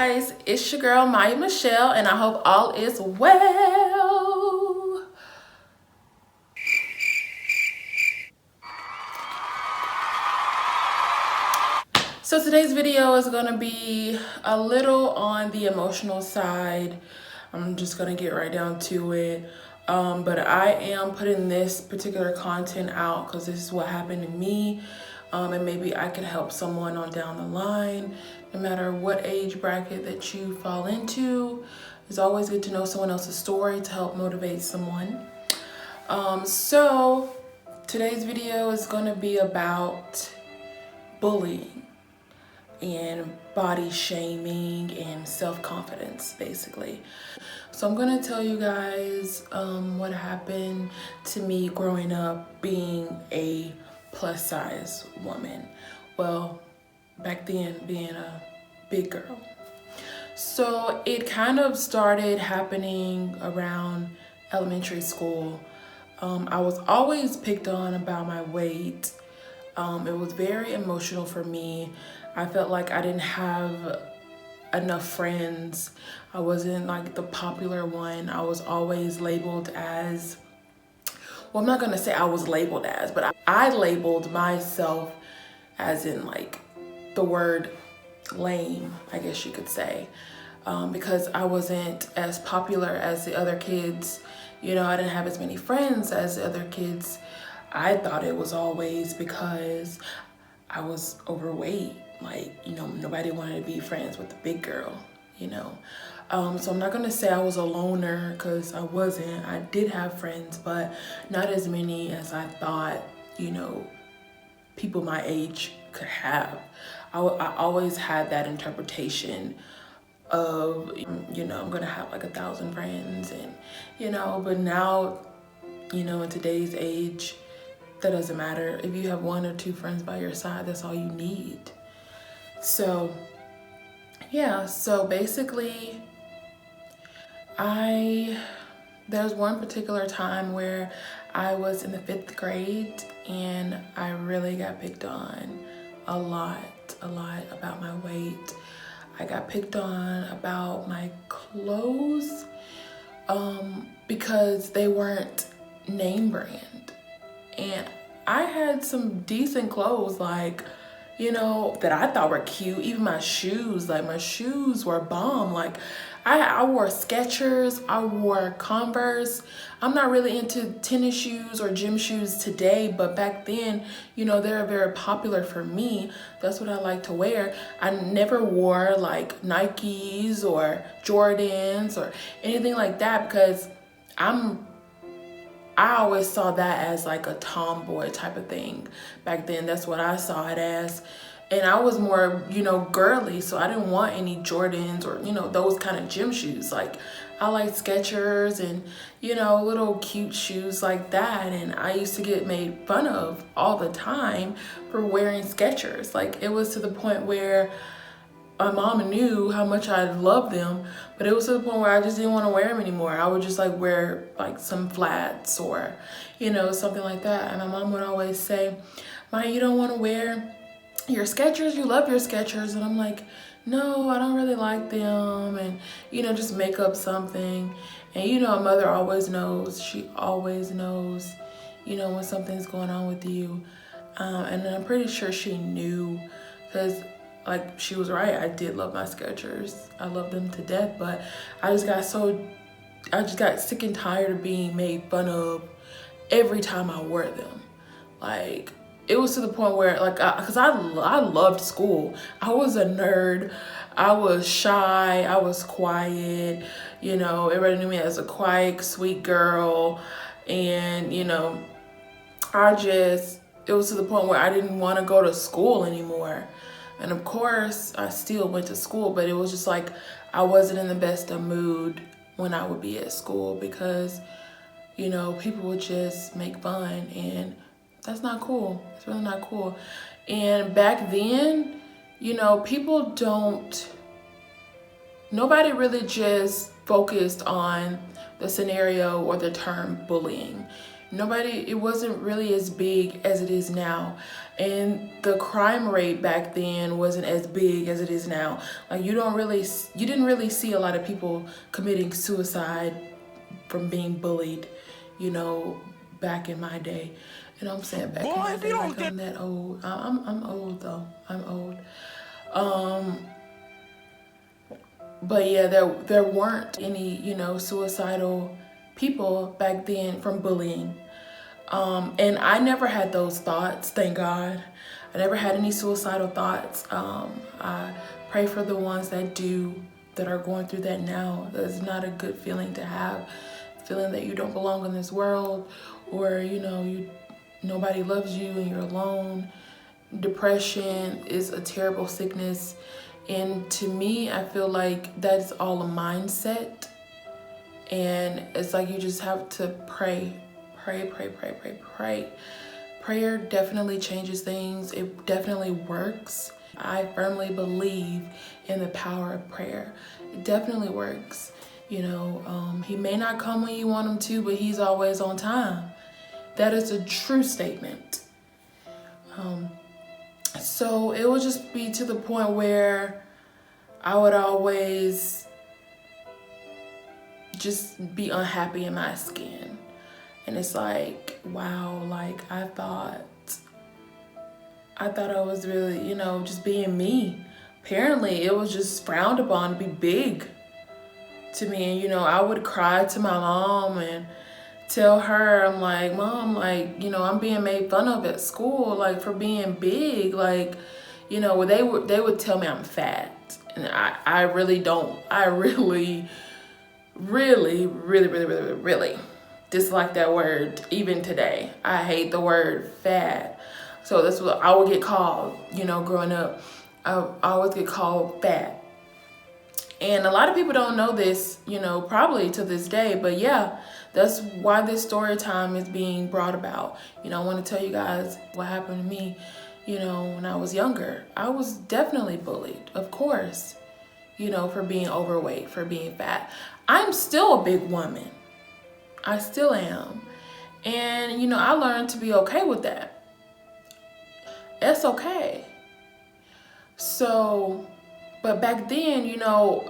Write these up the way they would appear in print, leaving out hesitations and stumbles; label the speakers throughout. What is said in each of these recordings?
Speaker 1: guys, it's your girl Maya Michelle, and I hope all is well. So today's video is going to be a little on the emotional side. I'm just going to get right down to it. But I am putting this particular content out because this is what happened to me. And maybe I can help someone on down the line, no matter what age bracket that you fall into. It's always good to know someone else's story to help motivate someone. So today's video is going to be about bullying and body shaming and self-confidence, basically. So I'm going to tell you guys what happened to me growing up being a plus size woman. Well, back then being a big girl. So it kind of started happening around elementary school. I was always picked on about my weight. It was very emotional for me. I felt like I didn't have enough friends. I wasn't like the popular one. I was always labeled as, well, I'm not gonna say I was labeled as, but I labeled myself as in like the word lame, I guess you could say, because I wasn't as popular as the other kids. You know, I didn't have as many friends as the other kids. I thought it was always because I was overweight. Like, you know, nobody wanted to be friends with the big girl, you know. So I'm not gonna say I was a loner, because I wasn't. I did have friends, but not as many as I thought, you know, people my age could have. I always had that interpretation of, you know, I'm gonna have like 1,000 friends, and, you know, but now, you know, in today's age, that doesn't matter. If you have 1 or 2 friends by your side, that's all you need. So yeah, so basically there's one particular time where I was in the 5th grade and I really got picked on a lot about my weight. I got picked on about my clothes because they weren't name brand. And I had some decent clothes, like, you know, that I thought were cute. Even my shoes, like my shoes were bomb. Like I wore Skechers, I wore Converse. I'm not really into tennis shoes or gym shoes today, but back then, you know, they were very popular for me. That's what I like to wear. I never wore like Nikes or Jordans or anything like that, because I always saw that as like a tomboy type of thing. Back then, that's what I saw it as. And I was more, you know, girly, so I didn't want any Jordans or, you know, those kind of gym shoes. Like, I like Skechers and, you know, little cute shoes like that. And I used to get made fun of all the time for wearing Skechers. Like, it was to the point where my mom knew how much I loved them, but it was to the point where I just didn't want to wear them anymore. I would just like wear like some flats or, you know, something like that. And my mom would always say, Maya, you don't want to wear your Skechers? You love your Skechers. And I'm like, no, I don't really like them. And, you know, just make up something. And, you know, a mother always knows. She always knows, you know, when something's going on with you. And I'm pretty sure she knew, because like, she was right. I did love my Skechers. I love them to death, but I just got sick and tired of being made fun of every time I wore them. Like, it was to the point where, like, because I loved school. I was a nerd. I was shy. I was quiet. You know, everybody knew me as a quiet, sweet girl. And, you know, it was to the point where I didn't want to go to school anymore. And of course, I still went to school, but it was just like I wasn't in the best of mood when I would be at school, because, you know, people would just make fun, and that's not cool. It's really not cool. And back then, you know, nobody really just focused on the scenario or the term bullying. it wasn't really as big as it is now. And the crime rate back then wasn't as big as it is now. Like you didn't really see a lot of people committing suicide from being bullied, you know, back in my day. You know what I'm saying? Back in my day, like I'm that old. I'm old though. I'm old. But yeah, there weren't any, you know, suicidal people back then from bullying. And I never had those thoughts, thank God. I never had any suicidal thoughts. I pray for the ones that are going through that now. That's not a good feeling to have, feeling that you don't belong in this world, or, you know, nobody loves you and you're alone. Depression is a terrible sickness. And to me, I feel like that's all a mindset. And it's like you just have to pray. Prayer definitely changes things. It definitely works. I firmly believe in the power of prayer. It definitely works. You know, he may not come when you want him to, but he's always on time. That is a true statement. So it would just be to the point where I would always just be unhappy in my skin. And it's like, wow, like I thought I was really, you know, just being me. Apparently it was just frowned upon to be big to me. And, you know, I would cry to my mom and tell her, I'm like, Mom, like, you know, I'm being made fun of at school, like for being big. Like, you know, they would tell me I'm fat. And I really dislike that word even today. I hate the word fat. So that's what I would get called, you know, growing up. I always get called fat. And a lot of people don't know this, you know, probably to this day, but yeah, that's why this story time is being brought about. You know, I want to tell you guys what happened to me, you know, when I was younger. I was definitely bullied, of course, you know, for being overweight, for being fat. I'm still a big woman. I still am. And, you know, I learned to be okay with that. It's okay. So, but back then, you know,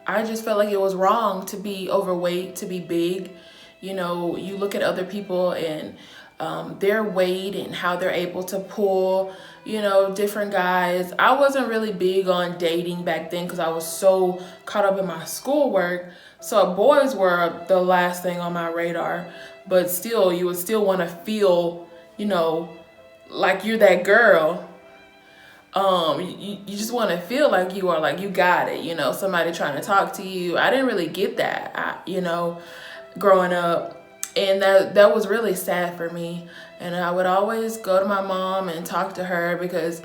Speaker 1: I just felt like it was wrong to be overweight, to be big. You know, you look at other people and their weight and how they're able to pull, you know, different guys. I wasn't really big on dating back then because I was so caught up in my schoolwork. So boys were the last thing on my radar. But still, you would still want to feel, you know, like you're that girl. You just want to feel like you are, like you got it, you know, somebody trying to talk to you. I didn't really get that, you know, growing up. And that was really sad for me. And I would always go to my mom and talk to her because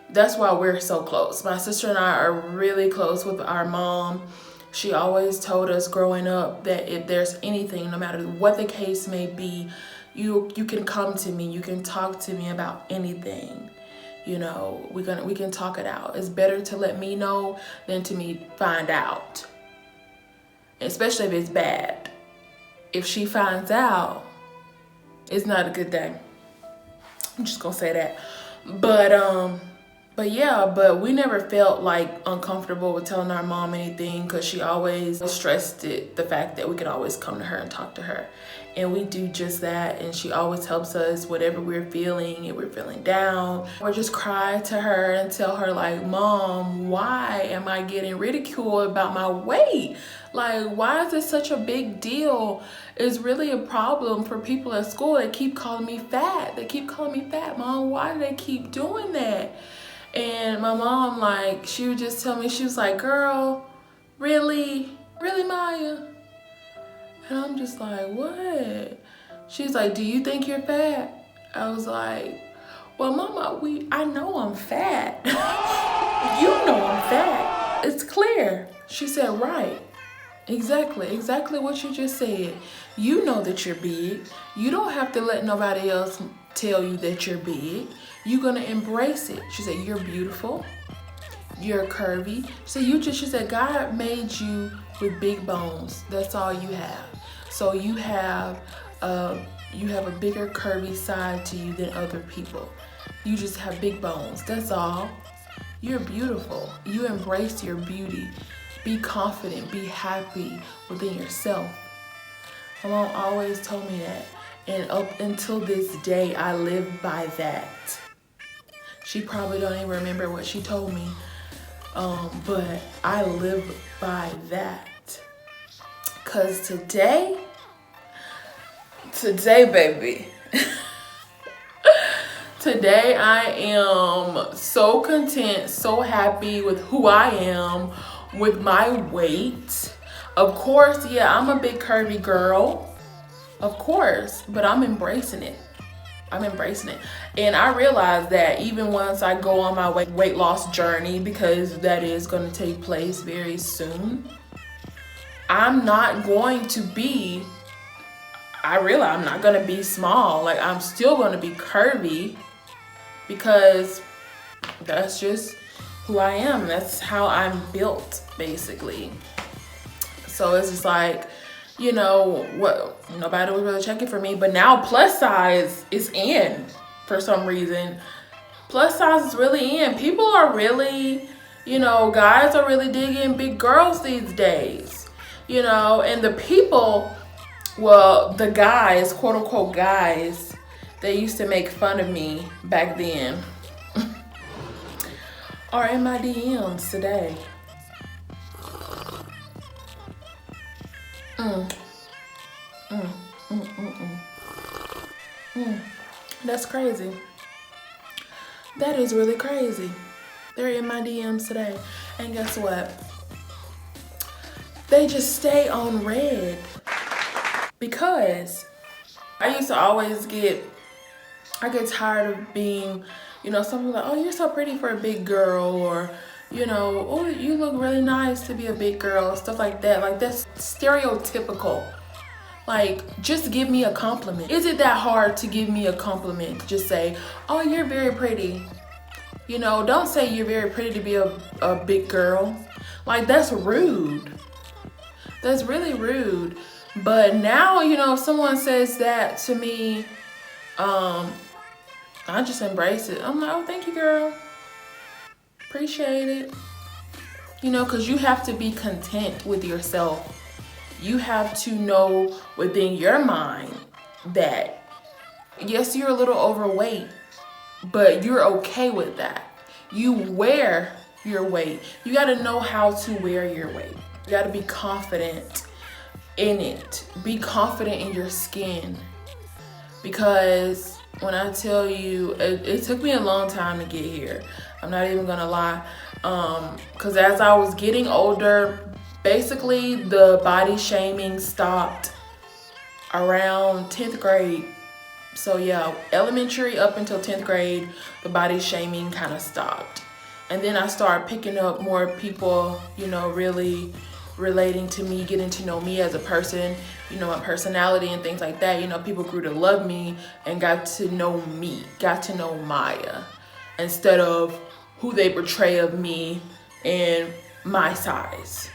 Speaker 1: that's why we're so close. My sister and I are really close with our mom. She always told us growing up that if there's anything, no matter what the case may be, you can come to me. You can talk to me about anything. You know, we can talk it out. It's better to let me know than to me find out. Especially if it's bad. If she finds out, it's not a good day. I'm just gonna say that. But yeah, but we never felt like uncomfortable with telling our mom anything because she always stressed the fact that we could always come to her and talk to her. And we do just that, and she always helps us whatever we're feeling. If we're feeling down, or just cry to her and tell her like, Mom, why am I getting ridiculed about my weight? Like, why is this such a big deal? It's really a problem for people at school. They keep calling me fat. They keep calling me fat, Mom. Why do they keep doing that? And my mom, like, she would just tell me, she was like, girl, really? Really, Maya? And I'm just like, what? She's like, do you think you're fat? I was like, well, Mama, I know I'm fat. You know I'm fat. It's clear. She said, right. Exactly what you just said. You know that you're big. You don't have to let nobody else tell you that you're big. You're gonna embrace it. She said, you're beautiful. You're curvy. She said, God made you with big bones. That's all you have. So you have you have a bigger curvy side to you than other people. You just have big bones, that's all. You're beautiful. You embrace your beauty. Be confident, be happy within yourself. My mom always told me that. And up until this day, I live by that. She probably don't even remember what she told me. But I live by that. Cause today, baby, today I am so content, so happy with who I am, with my weight. Of course, yeah, I'm a big curvy girl, of course, but I'm embracing it. And I realize that even once I go on my weight loss journey, because that is going to take place very soon, I'm not going to be, I realize I'm not going to be small. Like, I'm still going to be curvy because that's just who I am. That's how I'm built, basically. So it's just like, you know, what, nobody was really checking for me, but now plus size is in for some reason. Plus size is really in. People are really, you know, guys are really digging big girls these days, you know, and the people, well, the guys, quote unquote guys, they used to make fun of me back then, are in my DMs today. That's crazy. That is really crazy. They're in my DMs today. And guess what? They just stay on red. Because I used to always I get tired of being, you know, some people are like, oh, you're so pretty for a big girl, or, you know, oh, you look really nice to be a big girl, stuff like that. Like, that's stereotypical. Like, just give me a compliment. Is it that hard to give me a compliment? Just say, oh, you're very pretty. You know, don't say you're very pretty to be a big girl. Like, that's rude. That's really rude. But now, you know, if someone says that to me, I just embrace it. I'm like, oh, thank you, girl. Appreciate it. You know, because you have to be content with yourself. You have to know within your mind that, yes, you're a little overweight, but you're okay with that. You wear your weight. You got to know how to wear your weight. You got to be confident in it. Be confident in your skin. Because when I tell you, it took me a long time to get here. I'm not even going to lie. Because as I was getting older, basically, the body shaming stopped around 10th grade. So yeah, elementary up until 10th grade, the body shaming kind of stopped. And then I started picking up more people, you know, really relating to me, getting to know me as a person, you know, my personality and things like that. You know, people grew to love me and got to know me, got to know Maya, instead of who they portray of me and my size.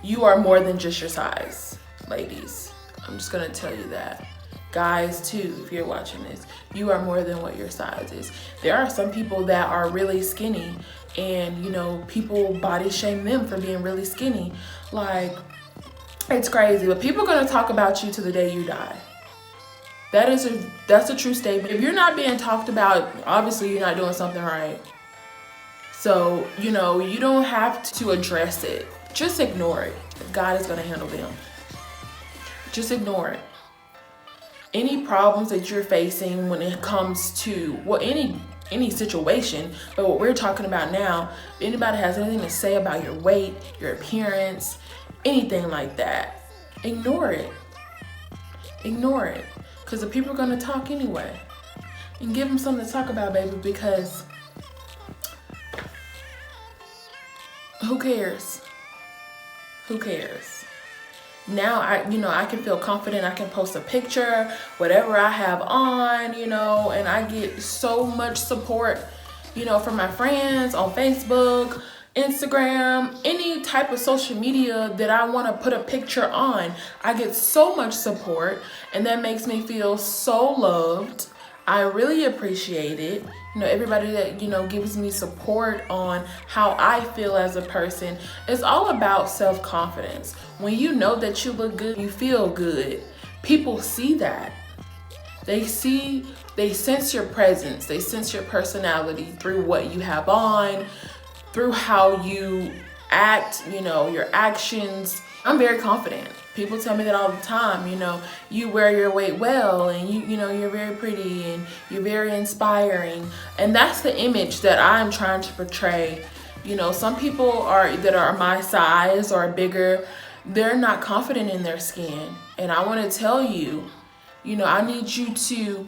Speaker 1: You are more than just your size, ladies. I'm just gonna tell you that. Guys too, if you're watching this, you are more than what your size is. There are some people that are really skinny and, you know, people body shame them for being really skinny. Like, it's crazy, but people are gonna talk about you to the day you die. That's a true statement. If you're not being talked about, obviously you're not doing something right. So, you know, you don't have to address it. Just ignore it. God is going to handle them. Just ignore it. Any problems that you're facing when it comes to, well, any situation, but what we're talking about now, if anybody has anything to say about your weight, your appearance, anything like that, ignore it. Ignore it. Because the people are going to talk anyway. And give them something to talk about, baby, because who cares? Who cares? Now I can feel confident. I can post a picture, whatever I have on, you know, and I get so much support, you know, from my friends on Facebook, Instagram, any type of social media that I want to put a picture on. I get so much support, and that makes me feel so loved. I really appreciate it. You know, everybody that, you know, gives me support on how I feel as a person. It's all about self-confidence. When you know that you look good, you feel good, people see that. They sense your presence, they sense your personality through what you have on, through how you act, you know, your actions. I'm very confident. People tell me that all the time, you know, you wear your weight well, and you know, you're very pretty and you're very inspiring. And that's the image that I'm trying to portray. You know, some people that are my size or bigger, they're not confident in their skin. And I want to tell you, you know, I need you to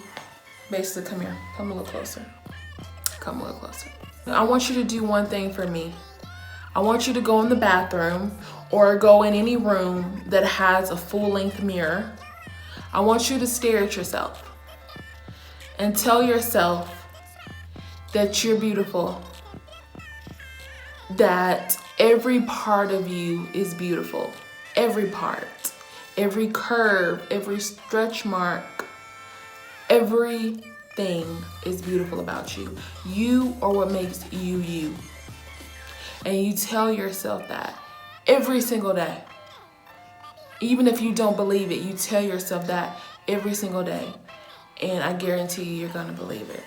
Speaker 1: basically come here, come a little closer, come a little closer. I want you to do one thing for me. I want you to go in the bathroom or go in any room that has a full-length mirror. I want you to stare at yourself and tell yourself that you're beautiful, that every part of you is beautiful, every part, every curve, every stretch mark, everything is beautiful about you. You are what makes you you. And you tell yourself that every single day. Even if you don't believe it, you tell yourself that every single day. And I guarantee you, you're gonna believe it.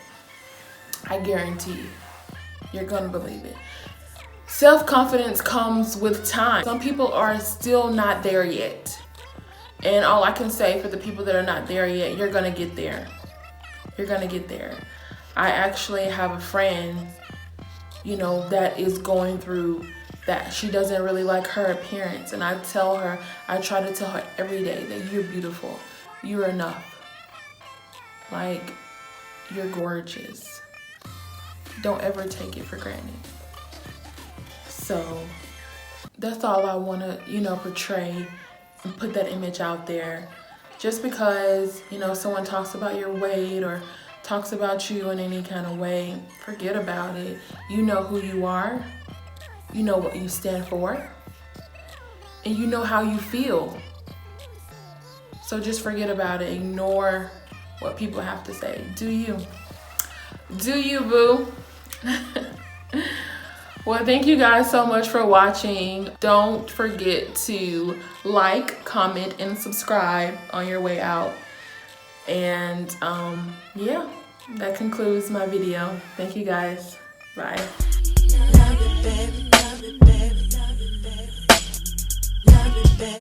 Speaker 1: I guarantee you, you're gonna believe it. Self-confidence comes with time. Some people are still not there yet. And all I can say for the people that are not there yet, you're gonna get there. You're gonna get there. I actually have a friend, you know, that is going through that. She doesn't really like her appearance. And I try to tell her every day that you're beautiful. You're enough. Like, you're gorgeous. Don't ever take it for granted. So that's all I want to, you know, portray and put that image out there. Just because, you know, someone talks about your weight or talks about you in any kind of way, forget about it. You know who you are. You know what you stand for. And you know how you feel. So just forget about it. Ignore what people have to say. Do you. Do you, boo. Well, thank you guys so much for watching. Don't forget to like, comment, and subscribe on your way out. And yeah, that concludes my video. Thank you guys. Bye. Love it, baby. Love it, baby. Love it, baby. Love it, baby.